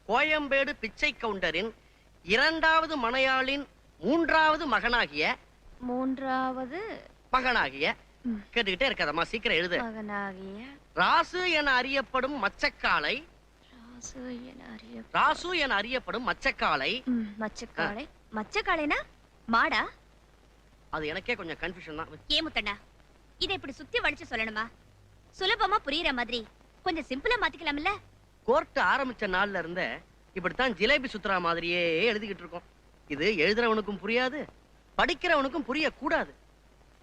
கோயம்பேடு பிச்சை கவுண்டரின் இரண்டாவது மனையாளின் மூன்றாவது மகனாகிய கேட்டுக்கிட்டே இருக்காதம்மா, சீக்கிரம் எழுது. மகனாகிய ராசு என அறியப்படும் மச்சக்காலை மச்சக்காலைனா மாடா? அது எனக்கே கொஞ்சம் கன்ஃபியூஷன் தான். ஏ முத்தண்ணா, இதை இப்படி சுத்தி வளைச்சு சொல்லணுமா? சுலபமா புரியுற மாதிரி கொஞ்சம் சிம்பிளா மாத்திக்கலாம்ல? கோர்ட் ஆரம்பிச்ச நாள்ல இருந்த இப்படித்தான் ஜிலேபி சுத்துறா மாதிரியே எழுதிக்கிட்டு இருக்கோம். இது எழுதுறவனுக்கும் புரியாது, படிக்கிறவனுக்கும் புரிய கூடாது.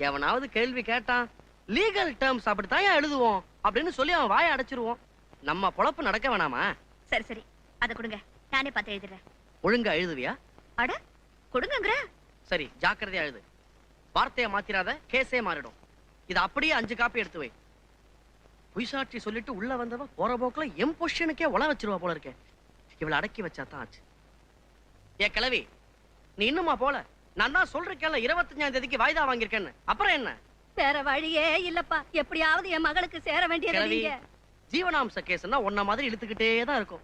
எவனாவது கேள்வி கேட்டான், லீகல் டேர்ம்ஸ் அப்படித்தான் எழுதுவோம் அப்படின்னு சொல்லி அவன் வாயை அடைச்சிருவோம். நம்ம பொழப்பு நடக்க வேணாமா? சரி சரி, அத கொடுங்க, நானே பார்த்து எழுதுறேன். ஒழுங்கா எழுதுவியா? அட கொடுங்கங்கற. சரி, ஜாக்கிரதையா எழுது. வார்த்தையை மாத்திராத, கேஸே மாறிடும். இது அப்படியே 5 காப்பி எடுத்து வை. பொய்சாட்சி சொல்லிட்டு உள்ள வந்தவ போற போக்குல எம் பொசிஷனுக்கே உல வச்சிருவா போல இருக்கே. இவளை அடக்கி வச்சா தான் ஆச்சு. ஏ கிழவி, நீ இன்னுமா போல? நான் தான் சொல்றேன்ல 25ஆம் தேதிக்கு வாய்தா வாங்கியிருக்கேன்னு. அப்புறம் என்ன? வேற வழியே இல்லப்பா, எப்படியாவது என் மகளுக்கு சேர வேண்டியது நீங்க. ஜீவனாம்ச கேஸ்னா ஒன்ன மாதிரி இழுத்துக்கிட்டே தான் இருக்கும்.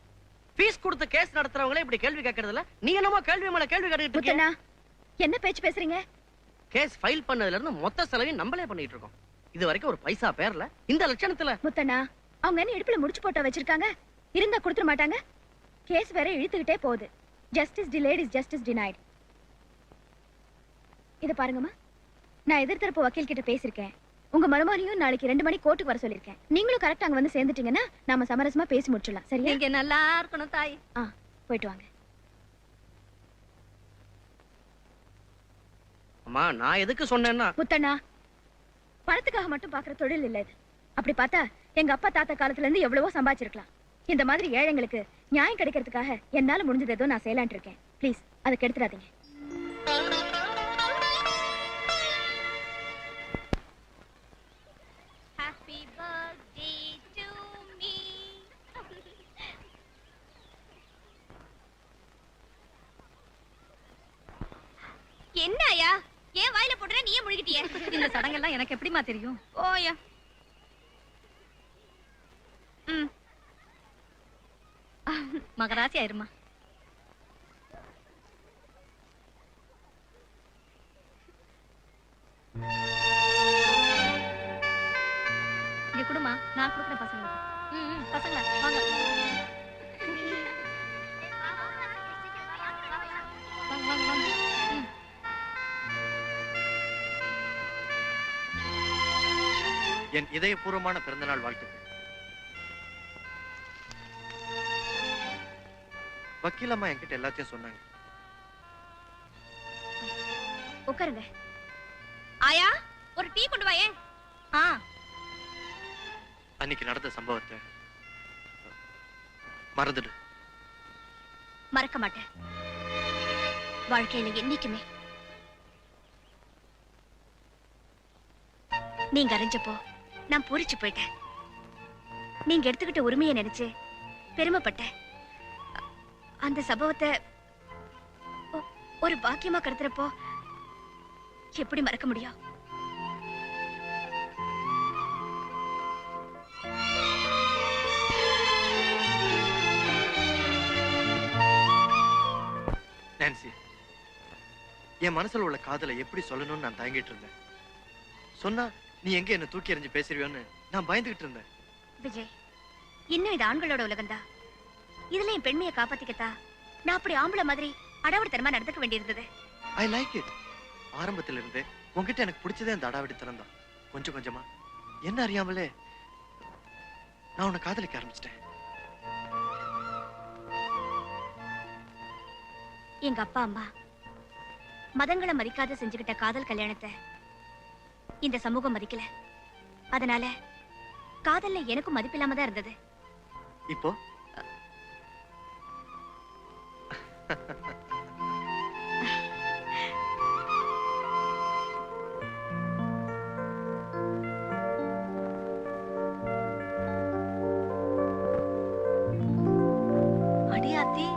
ஃபீஸ் கொடுத்து கேஸ் நடத்துறவங்களே இப்படி கேள்வி கேட்கறது இல்ல. நீ என்னமோ கேள்வி மேல கேள்வி கேட்டுட்டு இருக்கீங்க. என்ன பேச்சு பேசுறீங்க? கேஸ் ஃபைல் பண்ணதுல இருந்து மொத்த செலவையும் நம்மளே பண்ணிட்டு இருக்கோம். இது வரைக்கும் ஒரு பைசா பேர்ல இந்த லட்சணத்துல. முத்தண்ணா, அவங்க என்ன இடுப்புல முடிச்சு போட்டா வச்சிருக்காங்க? இருந்தா கொடுத்துட மாட்டாங்க. கேஸ் வேற இழுத்துக்கிட்டே போகுது. Justice delayed is justice denied. இத பாருங்கம்மா, நான் எதிர்த்தரப்பு வக்கீல் கிட்ட பேசிருக்கேன். உங்க மருமகனையும் நாளைக்கு 2 மணி கோர்ட்டுக்கு வர சொல்லிருக்கேன். நீங்களும் கரெக்டா அங்க வந்து சேர்ந்துட்டீங்கன்னா நாம சமரசமா பேசி முடிச்சிடலாம். சரியா? நீங்க நல்லா இருக்கணும் தாய். போயிட்டு வாங்க. அம்மா, நான் எதுக்கு சொன்னேன்னா, முத்தண்ணா, பணத்துக்காக மட்டும் பாக்குற தொழில் இல்ல இது. அப்படி பார்த்தா எங்க அப்பா தாத்தா காலத்துல இருந்து எவ்வளவோ சம்பாதிச்சிருக்கலாம். இந்த மாதிரி ஏழைங்களுக்கு நியாயம் கிடைக்கிறதுக்காக என்னால முடிஞ்சது ஏதோ நான் செய்யலான் இருக்கேன். ப்ளீஸ் அதை கெடுத்துடாதீங்க. என்னையா ஏன் வாயில போடுற? நீயே முழுகிட்டியே. இந்த சடங்கெல்லாம் எனக்கு எப்படிமா தெரியும்? ஓயா. மகராசி ஆயிருமா. இங்க குடுமா, நான் கொடுக்குறேன் பசங்களுக்கு. பசங்களா வாங்க வாங்க வாங்க வாங்க. என் இதயபூர்வமான பிறந்தநாள் வாழ்த்துக்கள். வக்கீலம்மா என்கிட்ட எல்லாத்தையும் சொன்னாங்க. உட்காருங்க. ஆயா, ஒரு டீ கொண்டு வாயே. அன்னைக்கு நடந்த சம்பவத்தை மறந்துடு. மறக்க மாட்டேன். வாழ்க்கையில என்னைக்குமே நீங்க அறிஞ்சப்போ நான் பூரிச்சு போயிட்டேன். நீங்க எடுத்துக்கிட்ட உரிமையை நினைச்சு பெருமைப்பட்டேன். அந்த சம்பவத்தை ஒரு பாக்கியமா கடத்துறப்போ எப்படி மறக்க முடியும்? நான்சி, என் மனசுல உள்ள காதலை எப்படி சொல்லணும்னு நான் தயங்கிட்டு இருந்தேன். சொன்னா நீ எங்க என்ன தூக்கி எறிஞ்சு பேசிருவியோன்னு நான் பயந்துகிட்டு இருந்தேன். விஜய், இன்னும் இது ஆண்களோட உலகம்தான். இதுல என் பெண்மையை காப்பாத்திக்கத்தா நான் அப்படி ஆம்பளை மாதிரி அடாவடித்தனமா நடந்துக்க வேண்டியிருந்தது. I like it. ஆரம்பத்துல இருந்து உங்ககிட்ட எனக்கு பிடிச்சதே அந்த அடாவடித்தனம் தான். கொஞ்சம் கொஞ்சமா என்ன அறியாமலே நான் உன்னை காதலிக்க ஆரம்பிச்சிட்டேன். எங்க அப்பா அம்மா மதங்களை மதிக்காத செஞ்சுக்கிட்ட காதல் கல்யாணத்தை இந்த சமூகம் மதிக்கல. அதனால காதல்ல எனக்கும் மதிப்பில்லாம தான் இருந்தது. இப்போ அடியாத்தி,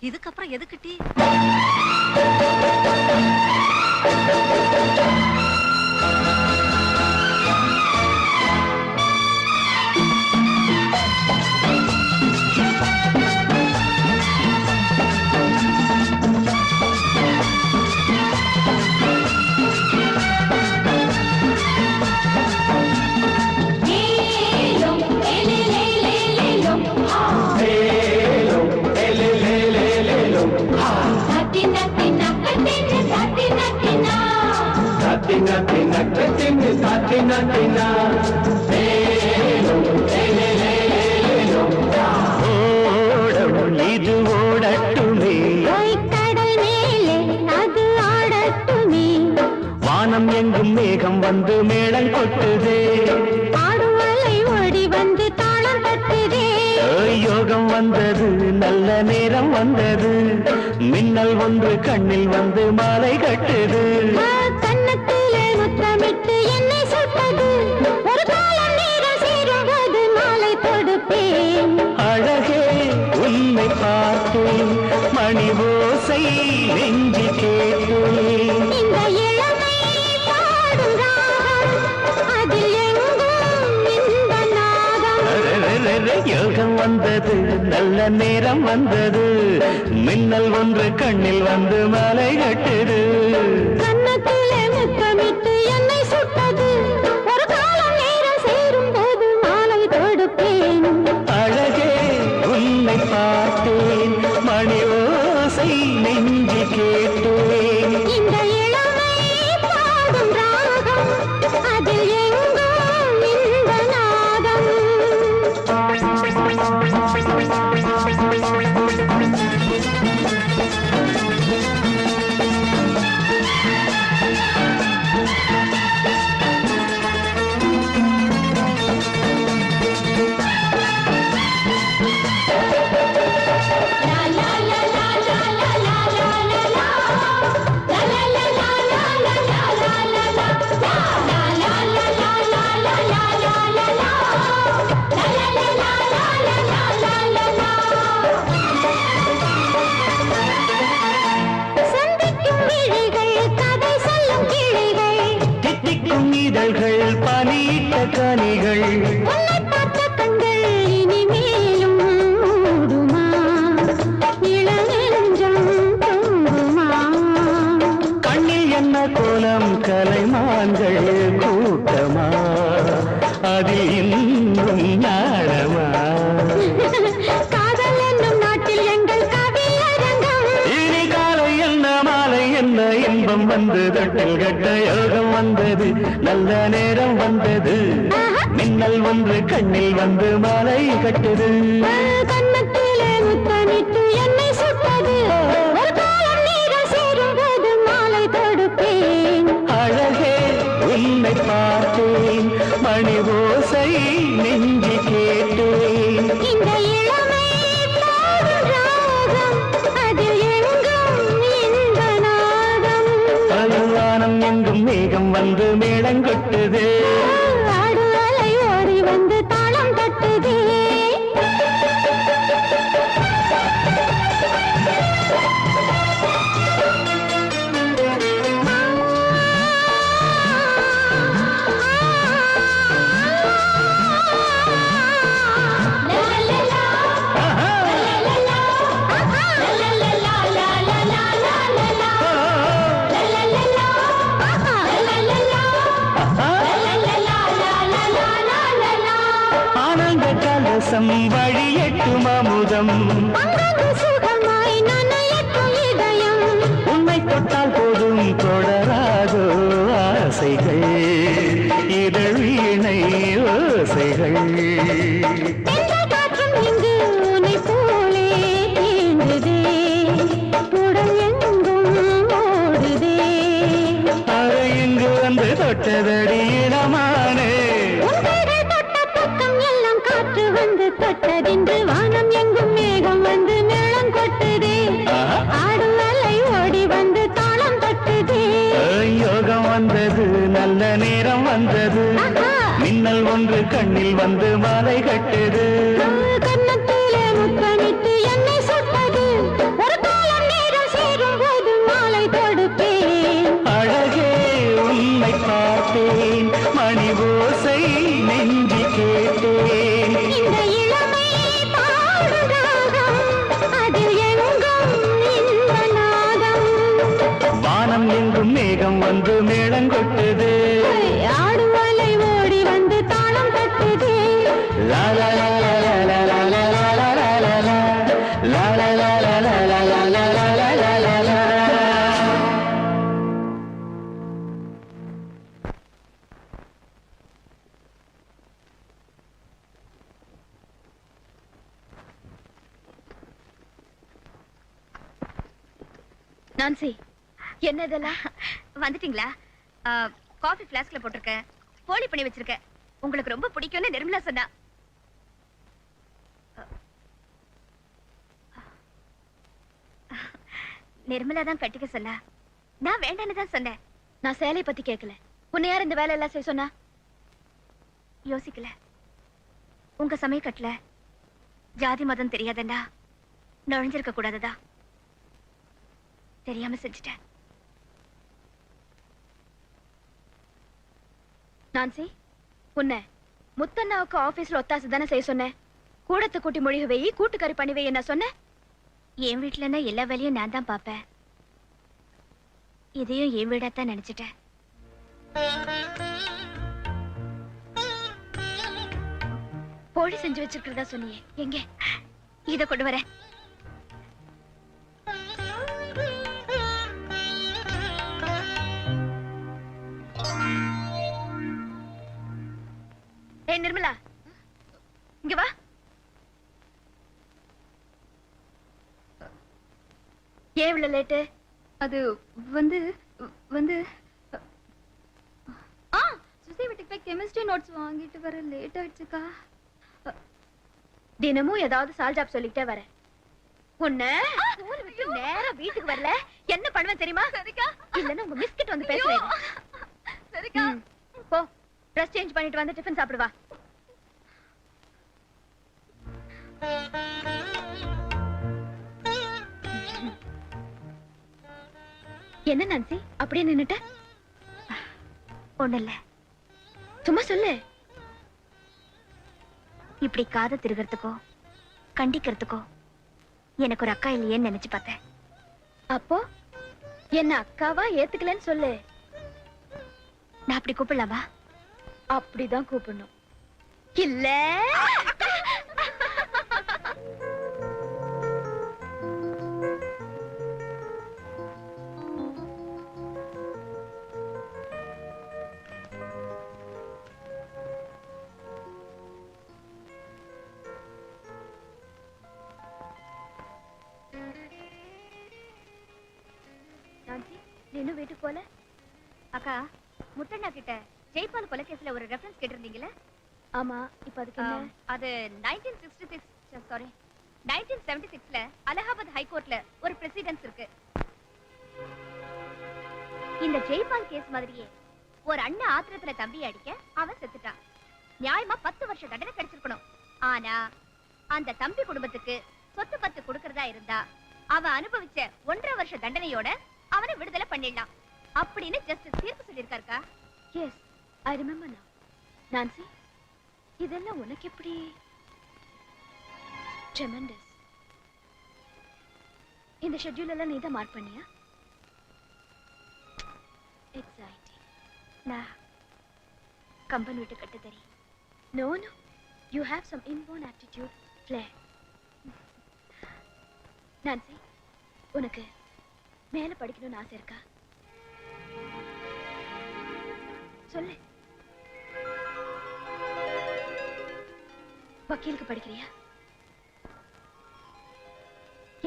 இதுக்கப்புறம் எதுக்கு டீ? ஓடம் இது ஓடட்டுமே, கடல் மேலே அது ஆடட்டுமே, வானம் எங்கும் மேகம் வந்து மேளம் கொட்டுதே, ஆடுவலை ஓடி வந்து தாளம் தட்டுதே, யோகம் வந்தது நல்ல நேரம் வந்தது, மின்னல் ஒன்று கண்ணில் வந்து மாலை கட்டுது, கன்னத்திலே முத்தமிட்டு என்னை சுட்டது, ஒரு காலம் நேரம் சேரும்போது மாலை தொடுப்பேன். அழகே உன்னை பார்த்தேன், மணி ஓசை நெஞ்சு கேட்டேன், இந்த இளமை பாடும் ராகம், அதில் எங்கும் இன்ப நாதம். யோகம் வந்தது நல்ல நேரம் வந்தது, மின்னல் ஒன்று கண்ணில் வந்து மாலை கட்டுது, கன்னத்திலே முத்தமிட்டு என்னை சுட்டது, ஒரு காலம் நேரம் சேரும் போது மாலை தொடுப்பேன். அழகே உன்னை பார்த்தேன், மணி ஓசை நெஞ்சு கேட்டேன், இந்த இளமை பாடும் ராகம், அதில் எங்கும் இன்ப நாதம். சந்திக்கும் விழிகள், கதை சொல்லும் கிளிகள், தித்திக்கும் இதழ்கள் பனியிட்ட கனிகள், உன்னை பார்த்த கண்கள் இனிமேலும் மூடுமா, இளநெஞ்சம் தூங்குமா, கண்ணில் என்ன கோலம் கலைமான்கள் கூட்டமா, அதில் இன்னும் நாடமா, காதல் என்னும் நாட்டில் எங்கள் கவியரங்கம், இனி காலை என்ன மாலை என்ன இன்பம் வந்து தொட்டில் கட்ட யோகம் வந்தது நல்ல நேரம் வந்தது, மின்னல் ஒன்று கண்ணில் வந்து மாலை கட்டுது, கன்னத்திலே முத்தமிட்டு என்னை சுட்டது, ஒரு காலம் நேரம் சேரும் போது மாலை தொடுப்பேன். அழகே உன்னை பார்த்தேன், மணி ஓசை நெஞ்சு கேட்டேன், இந்த இளமை பாடும் ராகம், அதில் எங்கும் இன்ப நாதம். பலவானம் எங்கும் மேகம் வந்து மேளங்கொட்டுதே, ஆடு அலை ஓடி வந்து தாளம் தட்டுதே, ஆனந்த கலசம் வழியட்டும் அமுதம், அங்கங்கு சுகமாய் நனையட்டும் இதயம், உன்னை தொட்டால் போதும் தொடராதோ ஆசைகள், இதழ் வீணை ஓசைகள், எந்த காற்றும் இங்கு உன்னை போலே தீண்டுதே, உடல் எங்கும் ஓடுதே, அறை இங்கு வந்து தொட்டதடி இனமானே, உன்கைகள் தொட்ட பக்கம் எல்லாம் காற்று வந்து தொட்டதின்று, வானம் எங்கும் மேகம் வந்து மேளம் கொட்டுதே, ஆடும் அலை ஓடி வந்து தாளம் தட்டுதே, யோகம் வந்தது நல்ல நேரம் வந்தது, மின்னல் ஒன்று கண்ணில் வந்து மாலை கட்டுது, கன்னத்திலே முத்தமிட்டு என்னை சுட்டது, ஒரு காலம் நேரம் சேரும் போது மாலை தொடுப்பேன். அழகே உன்னை பார்த்தேன், மணி ஓசை நெஞ்சு கேட்டேன், இந்த இளமை பாடும் ராகம், அதில் எங்கும் இன்ப நாதம். வானம் எங்கும் மேகம் வந்து மேளங்கொட்டுது, ஆடுவலை ஓடி வந்து தாளம் தட்டுதே, லா லா லா லா நான்சி, என்ன இதெல்லாம்? வந்துட்டீங்களா? காஃபி ஃபிளாஸ்க்ல போட்டிருக்கேன், போலி பண்ணி வச்சிருக்கேன். உங்களுக்கு ரொம்ப பிடிக்கும்னு நிர்மலா சொன்னா. நிர்மலா தான் கட்டிக்க சொன்னா, நான் வேண்டான்னு தான் சொன்னேன். நான் சேலைய பத்தி கேட்கல. உன்னை யார் இந்த வேலை எல்லாம் செய்ய சொன்னா? யோசிக்கல. உங்க சமயக்கட்டுல ஜாதி மதம் தெரியாதண்டா நுழைஞ்சிருக்க கூடாததா தெரியாம செஞ்சுட்டேன். நான்சி, உன்னை முத்தண்ணாவுக்கு ஆபீஸ்ல ஒத்தாசு தானே செய்ய சொன்னேன். கூடத்தை கூட்டி மொழிக வை, கூட்டுக்கறி பண்ணி வை என்ன சொன்ன? என் வீட்டுலன்னா எல்லா வேலையும் நான் தான் பாப்பேன். இதையும் என் வீடாத்தான் நினைச்சிட்டேன். போலி செஞ்சு வச்சிருக்கிறதா சொன்னியே, எங்க? இத கொண்டு வரேன். ஏய் நிர்மலா, இங்க வா. ஏன் இவ்வளவு லேட்டு? அது வந்து வந்து சுசி வீட்டுக்கு போய் கெமிஸ்ட்ரி நோட்ஸ் வாங்கிட்டு வர லேட் ஆயிடுச்சுக்கா. தினமும் ஏதாவது சால் ஜாப் சொல்லிக்கிட்டே வர. உன்னை ஸ்கூல் விட்டு நேரா வீட்டுக்கு வரல என்ன பண்ணுவேன் தெரியுமா? சரிக்கா. இல்லன்னா உங்க மிஸ்கிட் வந்து பேசுறேன். சரிக்கா. போ, ட்ரெஸ் சேஞ்ச் பண்ணிட்டு வந்து டிஃபன் சாப்பிடு வா. என்ன நான்சி அப்படியே நின்னுட்ட? ஒண்ணு இல்ல, சும்மா சொல்லு. இப்படி காதை திருகிறதுக்கோ கண்டிக்கிறதுக்கோ எனக்கு ஒரு அக்கா இல்லையேன்னு நினைச்சு பார்த்தேன். அப்போ என்ன அக்காவா ஏத்துக்கலன்னு சொல்லு. நான் அப்படி கூப்பிடலாமா? அப்படிதான் கூப்பிடணும். இல்ல நான்சி, நீ இன்னும் வீட்டுக்கு போல? அக்கா, முத்தண்ணா கிட்ட ஜெய்பால் கொலைகேஸ்ல ஒரு ரெஃபரன்ஸ் கேட்டிருந்தீங்களே? ஆமா, இப்ப அதுக்கு என்ன? அது 1976ல அலகாபாத் ஹைகோர்ட்ல ஒரு பிரசிடென்ஸ் இருக்கு. இந்த ஜெய்பால் கேஸ் மாதிரியே ஒரு அண்ணன் ஆத்திரத்துல தம்பி அடிக்க அவன் செத்துட்டான். நியாயமா 10 வருஷம் தண்டனை கிடைச்சிருக்கணும். ஆனா அந்த தம்பி குடும்பத்துக்கு சொத்து 10 கொடுக்கறதா இருந்தா அவன் அனுபவிச்ச 1.5 வருஷ தண்டனையோட அவனை விடுதலை பண்ணிடலாம் அப்படின்னு ஜஸ்டிஸ் தீர்ப்பு சொல்லியிருக்காருக்கா. எஸ், ஐ ரிமெம்பர் நவ. நான்சி, இதெல்லாம் உனக்கு எப்படி? ட்ரெமெண்டஸ். இந்த ஷெட்யூல் எல்லாம் நீ தான் மார்க் பண்ணியா? எக்ஸைட்டிங். நான் கம்பன் விட்டு கட்டு தெரியும். No, no. You have some inborn aptitude, flair. Nancy, உனக்கு மேல படிக்கணும்னு ஆசை இருக்கா? சொல்லு. வக்கீலுக்கு படிக்கிறியா?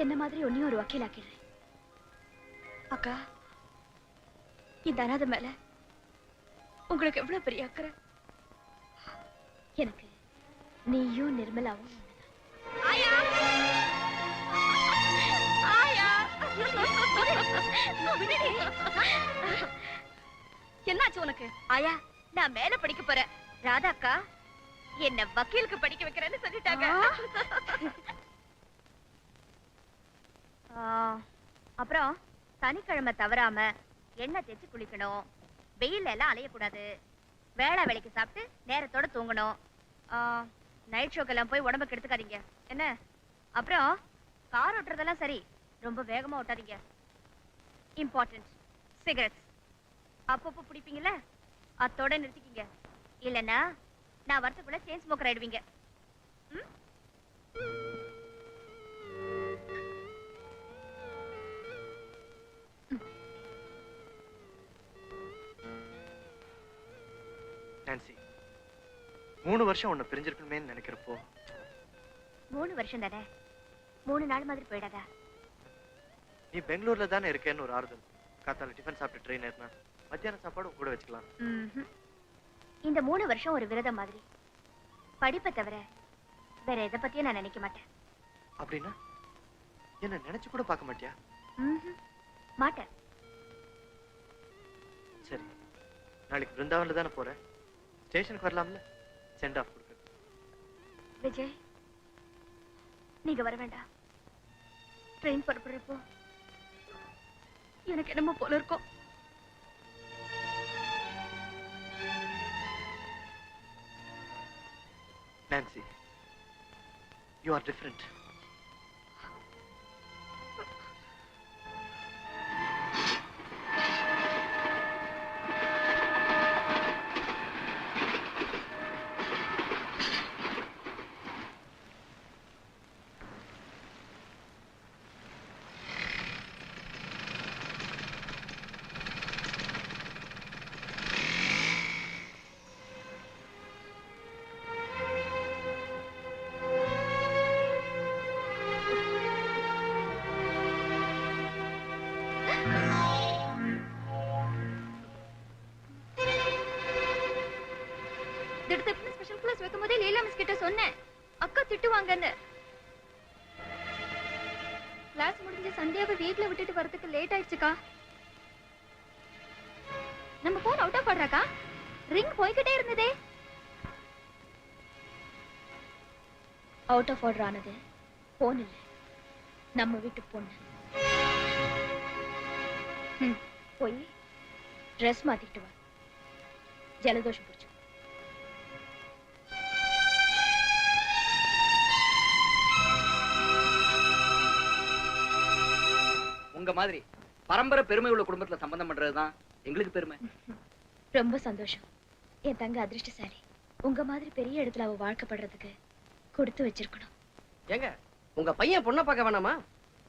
என்ன மாதிரி உன்னையும் ஒரு வக்கீல் ஆக்கிடுறேன். அக்கா, இந்த அனாதை மேல உங்களுக்கு எவ்வளவு பெரிய அக்கறை. எனக்கு நீயும் நிர்மலாவும் என்னாச்சு உனக்கு? ஆயா, நான் மேல படிக்க போறேன். ராதா அக்கா என்ன வக்கீலுக்கு படிக்க வைக்கிறேன்னு சொல்லிட்டாங்க. அப்புறம் சனிக்கிழமை தவறாம எண்ணெய் தேய்ச்சி குளிக்கணும், வெயில எல்லாம் அலையக்கூடாது, வேளா வேலைக்கு சாப்பிட்டு நேரத்தோட தூங்கணும், நைட் ஷோக்கெல்லாம் போய் உடம்ப கெடுத்துக்காதீங்க என்ன. அப்புறம் கார் ஓட்டுறதெல்லாம் சரி, ரொம்ப வேகமா ஓட்டாதீங்க. இம்பார்ட்டன்ட், சிகரெட்ஸ் அப்பப்போ பிடிப்பீங்கல்ல, அத்தோட நிறுத்திக்கிங்க. இல்லைன்னா நான் வரத்துக்குள்ள செயின் ஸ்மோக்கர் ஆயிடுவீங்க. நான்சி, 3 வருஷம் உன்னை பிரிஞ்சிருக்கணுமே நினைக்கிறப்போ 3 வருஷம் தானே, 3 நாள் மாதிரி போயிடாதா? நீ பெங்களூர்ல தானே இருக்கேன்னு ஒரு ஆறுதல். காத்தால டிஃபன் சாப்பிட்டு ட்ரெயின் ஏறினா மத்தியான சாப்பாடு கூட வச்சுக்கலாம். இந்த 3 வருஷம் ஒரு விரதம் மாதிரி. படிப்பை தவிர வேற எதை பத்தியும் நான் நினைக்க மாட்டேன். அப்படின்னா என்ன நினைச்சு கூட பார்க்க மாட்டியா? மாட்டேன். சரி, நாளைக்கு பிருந்தாவன்ல தானே போறேன். ஸ்டேஷனுக்கு வரலாம்ல, சென்ட் ஆஃப் கொடுக்க. விஜய், நீங்க வர வேண்டாம். ட்ரெயின் புறப்படுறப்போ எனக்கு என்னமோ போல இருக்கும். Nancy, you are different. Special class வைக்கும்போதே லீலா மிஸ் கிட்ட சொன்னேன், அக்கா திட்டுவாங்கன்னு. கிளாஸ் முடிஞ்சு சந்தியாவை வீட்ல விட்டுட்டு வரதுக்கு லேட் ஆயிடுச்சுக்கா. நம்ம போன் அவுட் ஆஃப் ஆடுறாக்கா. ரிங் போய்கிட்டே இருந்ததே. அவுட் ஆஃப் ஆர்டர் ஆனது போன் இல்ல, நம்ம வீட்டு பொண்ணு. போய் ட்ரெஸ் மாத்திட்டு வா, ஜலதோஷம் பிடிச்சு. உங்க மாதிரி பரம்பரை பெருமை உள்ள குடும்பத்துல சம்பந்தம் பண்றதுதான் எங்களுக்கு பெருமை. ரொம்ப சந்தோஷம். என் தங்க அதிர்ஷ்டசாலி. உங்க மாதிரி பெரிய இடத்துல அவ வாழ்க்கப்படுறதுக்கு கொடுத்து வச்சிருக்கணும். ஏங்க, உங்க பையன் பொண்ணை பார்க்க வேணாமா?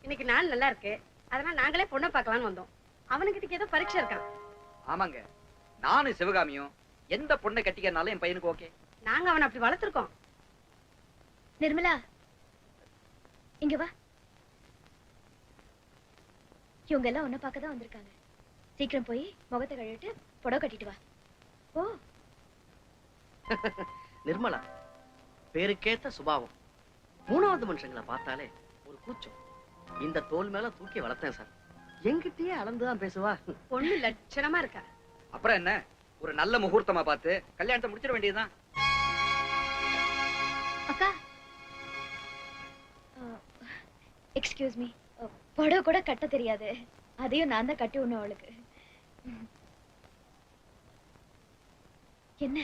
இன்னைக்கு நாள் நல்லா இருக்கு, அதனால நாங்களே பொண்ணை பார்க்கலாம்னு வந்தோம். அவனுக்கு ஏதோ பரீட்சை இருக்கான். ஆமாங்க, நானும் சிவகாமியும் எந்த பொண்ணை கட்டிக்கிறனாலும் என் பையனுக்கு ஓகே. நாங்க அவனை அப்படி வளர்த்திருக்கோம். நிர்மலா, இங்க வா. இவங்க எல்லாம் உன்னை பார்க்க தான் வந்திருக்காங்க. சீக்கிரம் போய் முகத்தை கழுவிட்டு புடவை கட்டிட்டு வா. ஓ நிர்மலா, பேருக்கேத்த சுபாவம். 3வது மனுஷங்களை பார்த்தாலே ஒரு கூச்சம். இந்த தோல் மேல தூக்கி வளர்த்தேன் சார். எங்கிட்டயே அளந்துதான் பேசுவா. பொண்ணு லட்சணமா இருக்கா. அப்புறம் என்ன, ஒரு நல்ல முகூர்த்தமா பார்த்து கல்யாணத்தை முடிச்சிட வேண்டியதுதான். அக்கா, எக்ஸ்கியூஸ் மீ, புடவை கூட கட்ட தெரியாது. அதையும் நான் தான் கட்டி விடணும் அவளுக்கு. என்ன,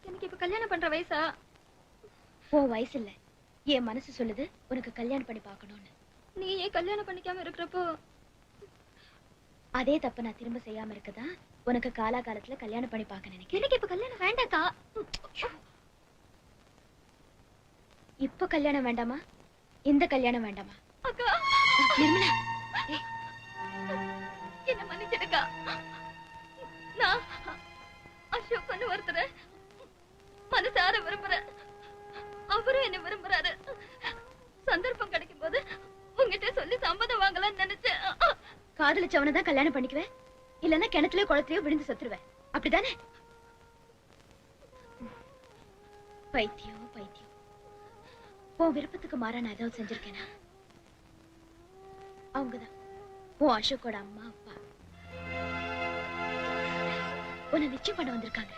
எனக்கு இப்ப கல்யாணம் பண்ற வயசா? ஓ வயசு இல்ல, என் மனசு சொல்லுது உனக்கு கல்யாணம் பண்ணி பார்க்கணும்னு. நீ ஏன் கல்யாணம் பண்ணிக்காம இருக்கிறப்போ அதே தப்ப நான் திரும்ப செய்யாம இருக்கதான் உனக்கு காலாகாலத்துல கல்யாணம் பண்ணி பார்க்க நினைக்கிறேன். எனக்கு இப்ப கல்யாணம் வேண்டாக்கா. இப்ப கல்யாணம் வேண்டாமா? இந்த கல்யாணம் வேண்டாமா? அக்கா, நிர்மலா, என்ன மன்னிச்சிடுக்கா. நான் அசோக் பண்ண ஒருத்தர மனசார விரும்புறேன். அவரும் என்ன விரும்புறாரு. சந்தர்ப்பம் கிடைக்கும் போது உங்ககிட்ட சொல்லி சம்மதம் வாங்கலாம்னு நினைச்சேன். காதலிச்சவனை தான் கல்யாணம் பண்ணிக்குவேன், இல்லன்னா கிணத்துலயோ குளத்துலயோ விழுந்து செத்துருவேன். அப்படிதானே? பைத்தியம் பைத்தியம். உன் விருப்பத்துக்கு மாறா நான் ஏதாவது செஞ்சிருக்கேனா? அவங்கதான் உன் அசோக்கோட அம்மா அப்பா உன்னை நிச்சயம் பண்ண வந்திருக்காங்க.